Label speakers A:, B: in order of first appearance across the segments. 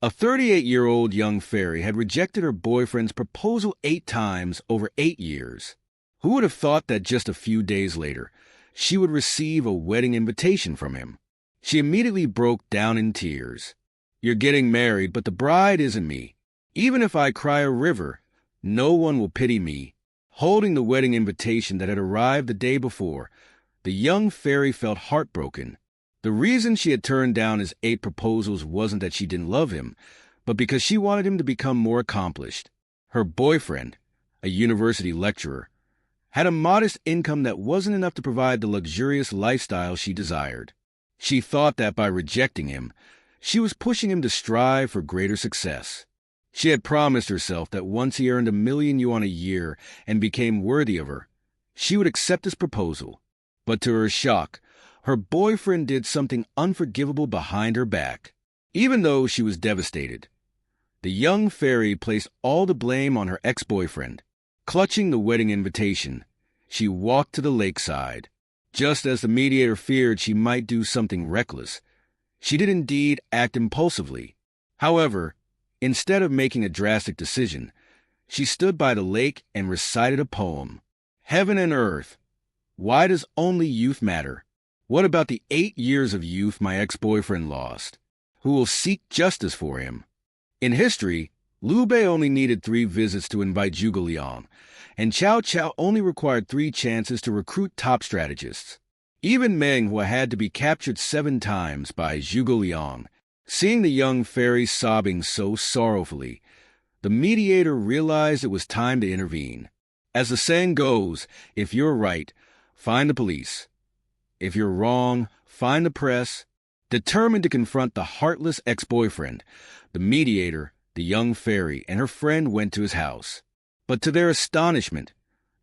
A: A 38-year-old young fairy had rejected her boyfriend's proposal 8 times over 8 years. Who would have thought that just a few days later, she would receive a wedding invitation from him? She immediately broke down in tears. "You're getting married, but the bride isn't me. Even if I cry a river, no one will pity me." Holding the wedding invitation that had arrived the day before, the young fairy felt heartbroken. The reason she had turned down his 8 proposals wasn't that she didn't love him, but because she wanted him to become more accomplished. Her boyfriend, a university lecturer, had a modest income that wasn't enough to provide the luxurious lifestyle she desired. She thought that by rejecting him, she was pushing him to strive for greater success. She had promised herself that once he earned $1,000,000 a year and became worthy of her, she would accept his proposal. But to her shock, her boyfriend did something unforgivable behind her back. Even though she was devastated, the young fairy placed all the blame on her ex-boyfriend. Clutching the wedding invitation, she walked to the lakeside. Just as the mediator feared she might do something reckless, she did indeed act impulsively. However, instead of making a drastic decision, she stood by the lake and recited a poem. "Heaven and earth, why does only youth matter? What about the 8 years of youth my ex-boyfriend lost? Who will seek justice for him?" In history, Liu Bei only needed 3 visits to invite Zhuge Liang, and Cao Cao only required 3 chances to recruit top strategists. Even Meng Huo had to be captured 7 times by Zhuge Liang. Seeing the young fairy sobbing so sorrowfully, the mediator realized it was time to intervene. As the saying goes, if you're right, find the police. If you're wrong, find the press. Determined to confront the heartless ex-boyfriend, the mediator, the young fairy, and her friend went to his house. But to their astonishment,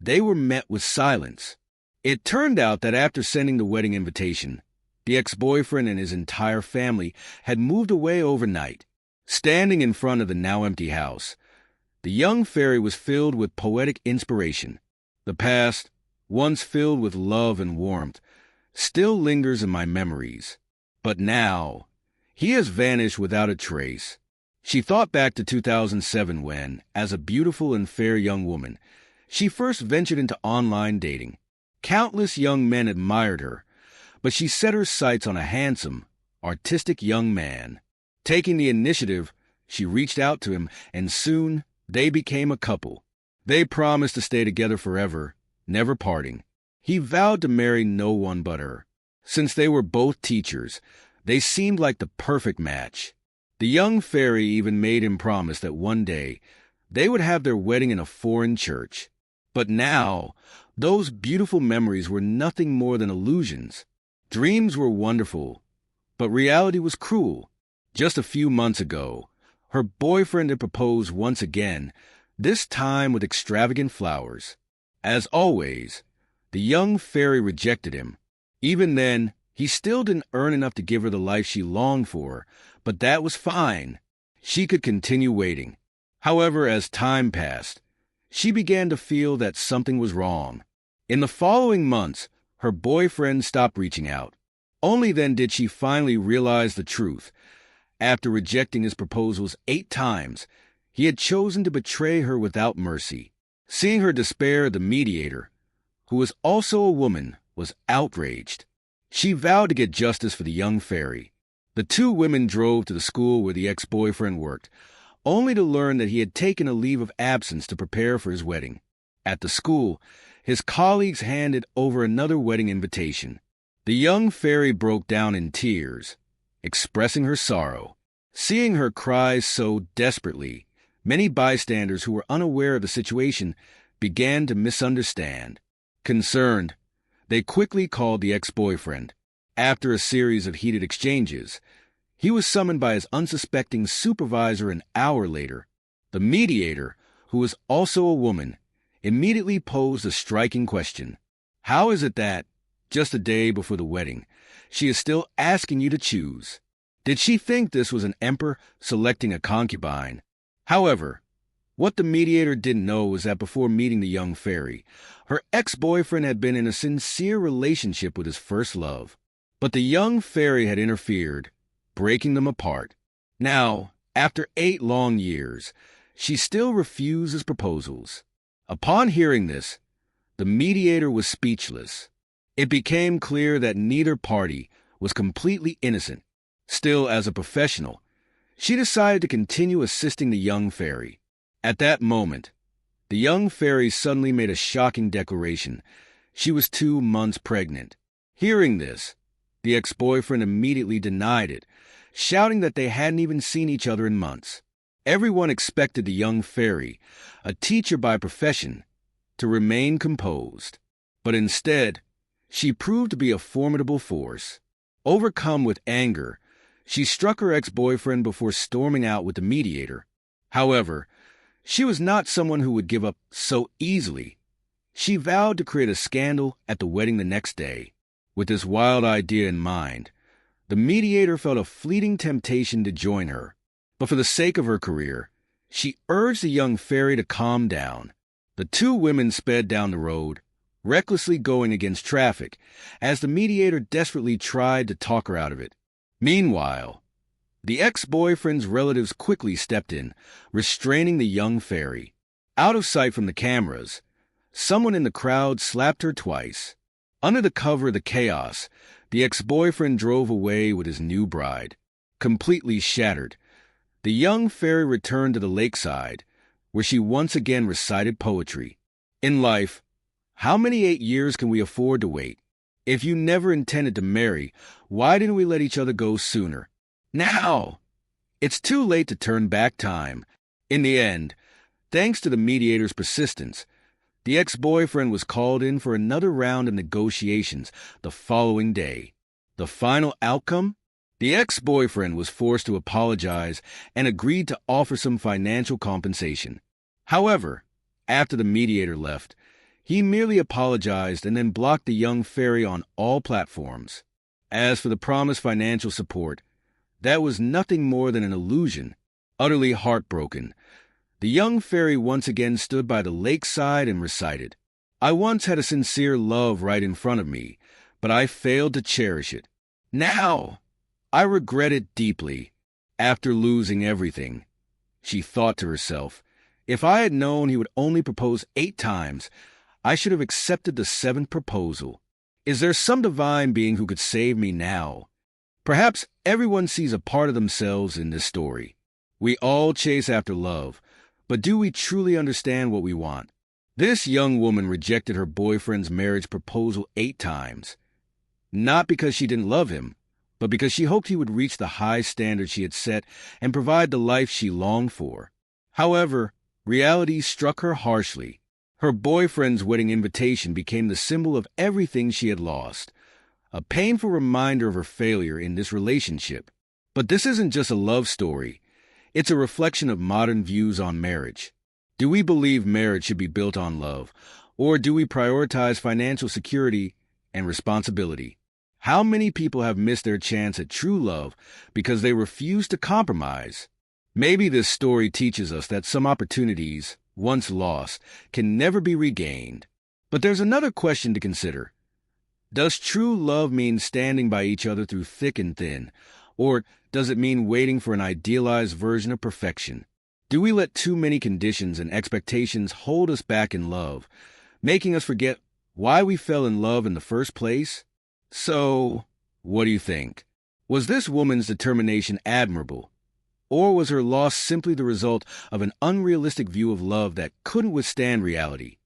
A: they were met with silence. It turned out that after sending the wedding invitation, the ex-boyfriend and his entire family had moved away overnight. Standing in front of the now empty house, the young fairy was filled with poetic inspiration. The past, once filled with love and warmth, still lingers in my memories. But now, he has vanished without a trace. She thought back to 2007 when, as a beautiful and fair young woman, she first ventured into online dating. Countless young men admired her, but she set her sights on a handsome, artistic young man. Taking the initiative, she reached out to him, and soon they became a couple. They promised to stay together forever, never parting. He vowed to marry no one but her. Since they were both teachers, they seemed like the perfect match. The young fairy even made him promise that one day they would have their wedding in a foreign church. But now, those beautiful memories were nothing more than illusions. Dreams were wonderful, but reality was cruel. Just a few months ago, her boyfriend had proposed once again, this time with extravagant flowers. As always, the young fairy rejected him. Even then, he still didn't earn enough to give her the life she longed for, but that was fine. She could continue waiting. However, as time passed, she began to feel that something was wrong. In the following months, her boyfriend stopped reaching out. Only then did she finally realize the truth. After rejecting his proposals 8 times, he had chosen to betray her without mercy. Seeing her despair, the mediator, who was also a woman, was outraged. She vowed to get justice for the young fairy. The 2 women drove to the school where the ex-boyfriend worked, only to learn that he had taken a leave of absence to prepare for his wedding. At the school, his colleagues handed over another wedding invitation. The young fairy broke down in tears, expressing her sorrow. Seeing her cry so desperately, many bystanders who were unaware of the situation began to misunderstand. Concerned, they quickly called the ex-boyfriend. After a series of heated exchanges, he was summoned by his unsuspecting supervisor an hour later. The mediator, who was also a woman, immediately posed a striking question. How is it that, just a day before the wedding, she is still asking you to choose? Did she think this was an emperor selecting a concubine? However, what the mediator didn't know was that before meeting the young fairy, her ex-boyfriend had been in a sincere relationship with his first love. But the young fairy had interfered, breaking them apart. Now, After 8 long years, she still refused his proposals. Upon hearing this, the mediator was speechless. It became clear that neither party was completely innocent. Still, as a professional, she decided to continue assisting the young fairy. At that moment, the young fairy suddenly made a shocking declaration. She was 2 months pregnant. Hearing this, the ex-boyfriend immediately denied it, shouting that they hadn't even seen each other in months. Everyone expected the young fairy, a teacher by profession, to remain composed. But instead, she proved to be a formidable force. Overcome with anger, she struck her ex-boyfriend before storming out with the mediator. However, she was not someone who would give up so easily. She vowed to create a scandal at the wedding the next day. With this wild idea in mind, the mediator felt a fleeting temptation to join her. But for the sake of her career, she urged the young fairy to calm down. The 2 women sped down the road, recklessly going against traffic, as the mediator desperately tried to talk her out of it. Meanwhile, the ex-boyfriend's relatives quickly stepped in, restraining the young fairy. Out of sight from the cameras, someone in the crowd slapped her twice. Under the cover of the chaos, the ex-boyfriend drove away with his new bride. Completely shattered, the young fairy returned to the lakeside, where she once again recited poetry. In life, how many 8 years can we afford to wait? If you never intended to marry, why didn't we let each other go sooner? Now! It's too late to turn back time. In the end, thanks to the mediator's persistence, the ex-boyfriend was called in for another round of negotiations the following day. The final outcome? The ex-boyfriend was forced to apologize and agreed to offer some financial compensation. However, after the mediator left, he merely apologized and then blocked the young fairy on all platforms. As for the promised financial support, that was nothing more than an illusion. Utterly heartbroken, the young fairy once again stood by the lakeside and recited, "I once had a sincere love right in front of me, but I failed to cherish it. Now, I regret it deeply. After losing everything," she thought to herself, "if I had known he would only propose 8 times, I should have accepted the 7th proposal. Is there some divine being who could save me now?" Perhaps everyone sees a part of themselves in this story. We all chase after love, but do we truly understand what we want? This young woman rejected her boyfriend's marriage proposal 8 times, not because she didn't love him, but because she hoped he would reach the high standard she had set and provide the life she longed for. However, reality struck her harshly. Her boyfriend's wedding invitation became the symbol of everything she had lost, a painful reminder of her failure in this relationship. But this isn't just a love story. It's a reflection of modern views on marriage. Do we believe marriage should be built on love, or do we prioritize financial security and responsibility? How many people have missed their chance at true love because they refuse to compromise? Maybe this story teaches us that some opportunities, once lost, can never be regained. But there's another question to consider. Does true love mean standing by each other through thick and thin, or does it mean waiting for an idealized version of perfection? Do we let too many conditions and expectations hold us back in love, making us forget why we fell in love in the first place? So, what do you think? Was this woman's determination admirable, or was her loss simply the result of an unrealistic view of love that couldn't withstand reality?